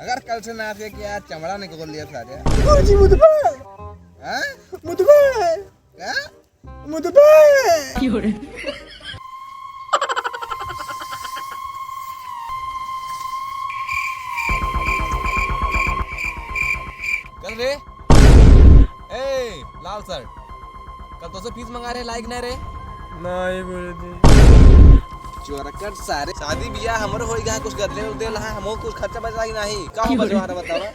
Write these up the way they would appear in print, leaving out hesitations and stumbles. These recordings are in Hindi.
अगर कल से ना आते कि यार चमड़ा निकल लिया था रे। गुरुजी मुझपे हैं? मुझपे क्या? मुझपे चल रे। ए लाल सर, कल तो से फीस मंगा रहे लाइक नहीं रे। नहीं गुरुजी चोरकट सारे शादी बियाह हमरो होई गा कुछ गदले उदे लहा हमो कुछ खर्चा बचा ही नहीं का हो बजवारा बतावा।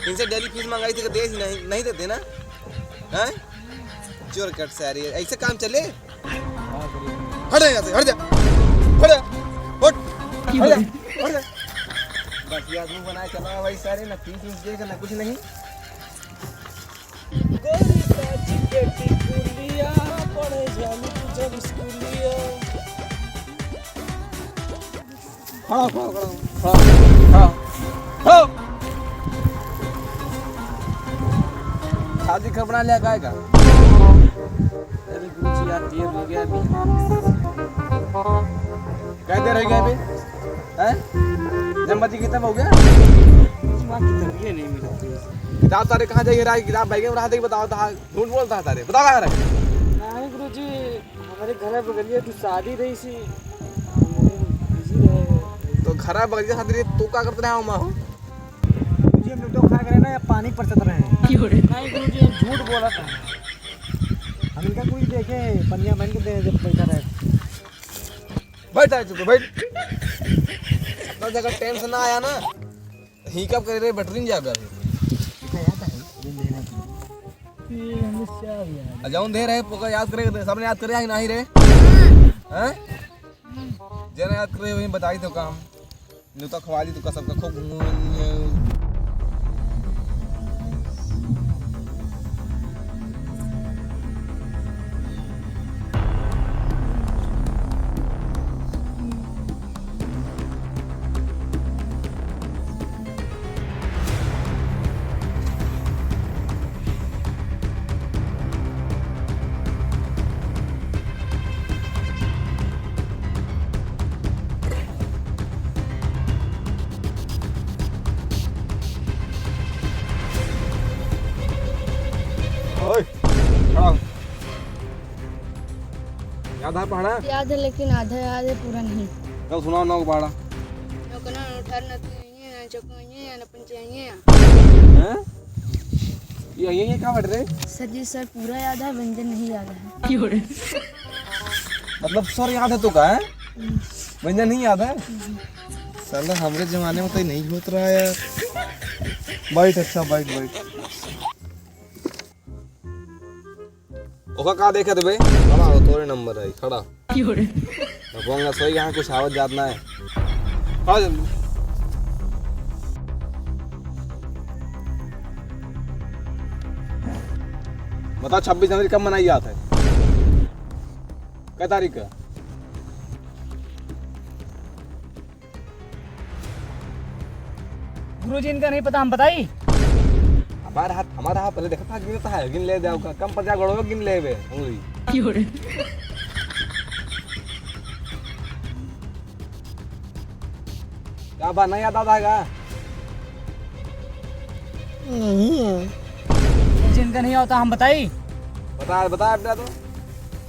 इनसे डेली फीस मंगाई थी तो दे ही नहीं देते ना। हैं? चोरकट सारे ऐसे काम चले। हट जा यहाँ से, हट जा, हट जा, हट जा, हट जा। बस ये आदमी बनाए चला भाई सारे ना फीस देगा ना कुछ नहीं। गोरी काची बेटी गुलिया पढ़े जानी तुझे स्कूलिया खड़ा शादी कब बना लिया गाय का? अरे गुरुजी यार देर हो गया अभी क्या देर हो गया अभी? हैं? जन्मति कितना हो गया? मां की तबीयत नहीं मिलती। किताब तारे कहाँ जाइए रहा किताब बैग में रहा था कि बताओ था झूठ बोलता है तारे बताओ कहाँ रहे? नहीं गुरुजी हमारे घर बगलिया की शादी रही सी बिजी रहे। तो घर बगल खातिर तू क्या करते रहा माँ हो? जी हम लोग तो खा करे ना या पानी परसत रहे हैं। नहीं गुरुजी हम झूठ बोला था। हम इनका कोई देखे पनिया बन के दे जब पैसा रहे। बैठ आए चुके बैठ। अपना जगह टेंशन ना आया ना ही कब करे रे बैटरी जा गया जाऊन दे रहे पोका याद करे सबने याद करे नहीं रे हैं जना याद करे वही बताई तो काम नु तो खवाली तो का सबका खूब याद है पढ़ा? याद है लेकिन आधा याद है पूरा नहीं। कल सुनाओ ना पढ़ा। नौकना उठार न तुइए न चकोइए न पंचाइए। हैं? ये क्या पढ़ रहे? सर जी सर पूरा याद है व्यंजन नहीं याद है। मतलब सर याद है तो का है? व्यंजन नहीं याद है? साला हमारे जमाने में तो नहीं होता रहा यार। बैठ अच्छा बैठ बैठ। ओका का देखत बे? खड़ा हो तोरे नंबर है खड़ा। बोंगा सही यहाँ कुछ आवत जात ना है। खड़ा जल्दी। बताओ 26 जनवरी कब मनाई जाता है? क्या तारीख का? गुरुजी इनका नहीं पता हम बताई। हमारा हाथ पहले देखा था गिनता है गिन ले जाओ कम पर जा गड़ो गिन ले बे उंगली क्या बात नहीं याद आता है नहीं है जिनका नहीं होता हम बताई। बता बता अपना तो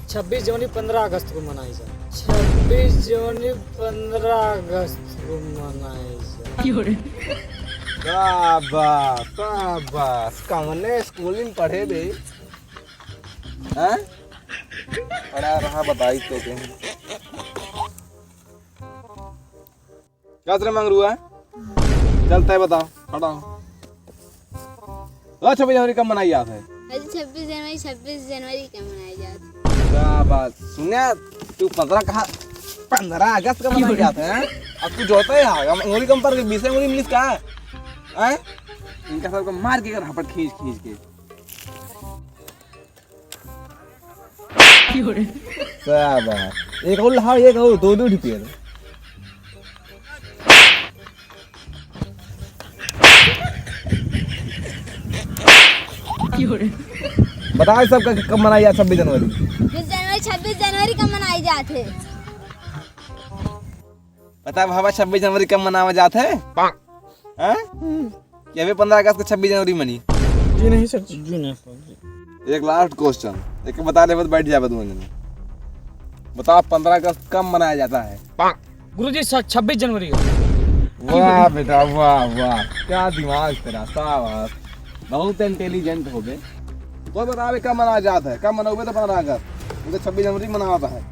26 जनवरी 15 अगस्त को मनाई जाए। 26 जनवरी 15 अगस्त को मनाई जाए। शाबाश कमने स्कूल में पढ़े बे हैं पढ़ा रहा बताई तो कहीं क्या तेरे मांग रुआ है चलता है बताओ खड़ा हो 26 जनवरी कब मनाई जाती है? 26 जनवरी का मनाई जाती है। शाबाश सुनिया तू 15 कहा 15 अगस्त का मनाई जाता है अब तू जोता है अंग्रेजी कम पर 20 अंग्रेजी इंग्लिश का है इनका सबको मार के रपट खींच खींच के शाबाश एक और लाओ एक और दो दो ढिपिए बताओ सबका कब मनाई जाती 26 जनवरी? 26 जनवरी का मनाई जाते है। बता बाबा 26 जनवरी कब मनावा जाते है? हैं कि अभी 15 अगस्त को 26 जनवरी मनी? जी नहीं सर जी नहीं। एक लास्ट क्वेश्चन एक बता ले, बस बैठ जाए तू। बताओ 15 अगस्त कब मनाया जाता है? गुरुजी 26 जनवरी को। वाह बेटा वाह वाह, क्या दिमाग तेरा, शाबाश, बहुत इंटेलिजेंट हो गए। तो बता कब मनाया जाता है? कब मनाओगे तो 15 अगस्त? मुझे 26 जनवरी मनाता है।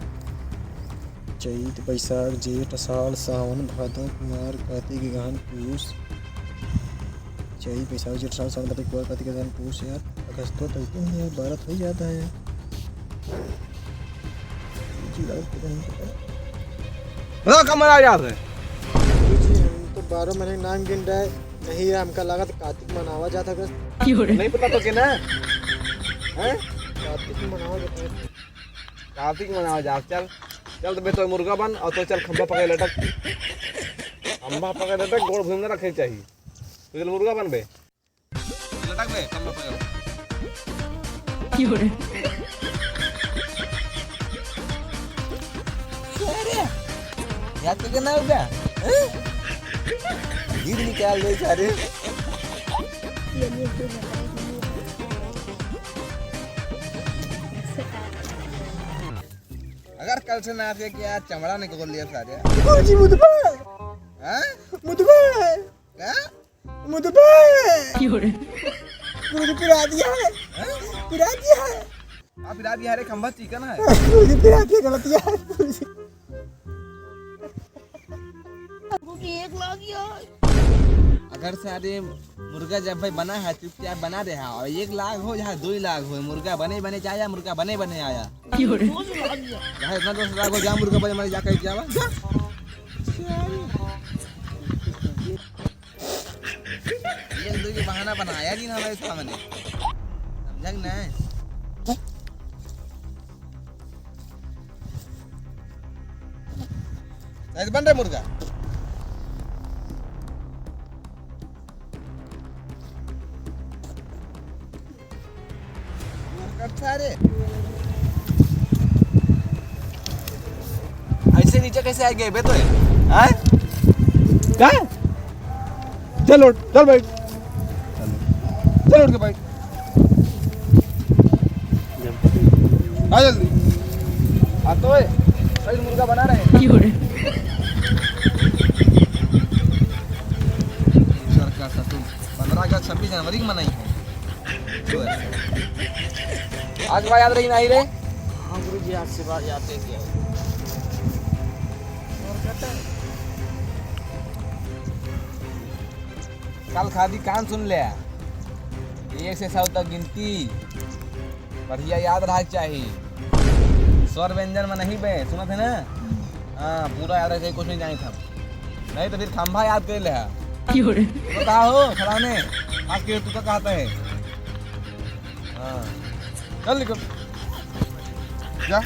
चैत बैसाख जेठ आषाढ़ सावन भादो कुमार कार्तिक अगहन पूस। चैत बैसाख जेठ आषाढ़ सावन भादो कुमार कार्तिक अगहन पूस। यार अगस्त तो चलते हैं यार, 12 हो ही जाता है। बताओ कब मनाया जाता है? हम तो 12 महीने नाम गिन रहे नहीं है, हमका लगा तो कार्तिक मनावा जाता अगस्त। नहीं पता तो क्या ना है? कार्तिक मनावा जाता है। कार्तिक मनाया जा। चल चल तो तो मुर्गा बन और तो चल खंबा पकड़ लटक, खंबा पकड़ लटक, गोड़ घूमने रखे चाहिए। तो चल मुर्गा बन बे, लटक बे, खंबा पकड़। याद तो करना होगा, गीत निकाल दे सारे। अगर कल से ना आते क्या चमड़ा निकल लिया सारे। गुरुजी मुदबा हैं? मुदबा क्या? मुदबा गुरुजी पिरा दिया है, पिरा दिया है। आप इधर दिया रे, खंबा चिकन है। गुरुजी पिरा दिया, गलतियां है गुरुजी। गुरुजी 1 लाख यार। अगर सारे मुर्गा जब भाई बना है चुपचाप बना दे है, और 1 लाख हो जाए 2 लाख हो, मुर्गा बने बने जाया, मुर्गा बने बने आया। जहाँ इतना 10 लाख हो जा, मुर्गा बने बने जाकर जावा जा। ये तो बहाना बनाया नहीं ना हमारे सामने, समझा कि नहीं? ऐसे बन रहा मुर्गा। सारे ऐसे नीचे कैसे आ गए बे? तो हैं क्या? चल उठ, चल बैठ, चल उठ के बैठ, आ जल्दी आ। तो है मुर्गा बना रहे हैं सरकार सा। तुम 15 अगस्त 26 जनवरी की मनाई है आज बात याद रही नहीं रे? हाँ गुरुजी आज से बात याद है क्या? कल खादी कान सुन ले, 1 से 100 तक गिनती बढ़िया याद रहा चाहिए। स्वर व्यंजन में नहीं बे, सुना थे ना? हाँ पूरा याद रहे, कुछ नहीं जानी था, नहीं तो फिर खंभा याद कर ले। बताओ खिलाने आज के तू का कहता है। हाँ चल निकल जा।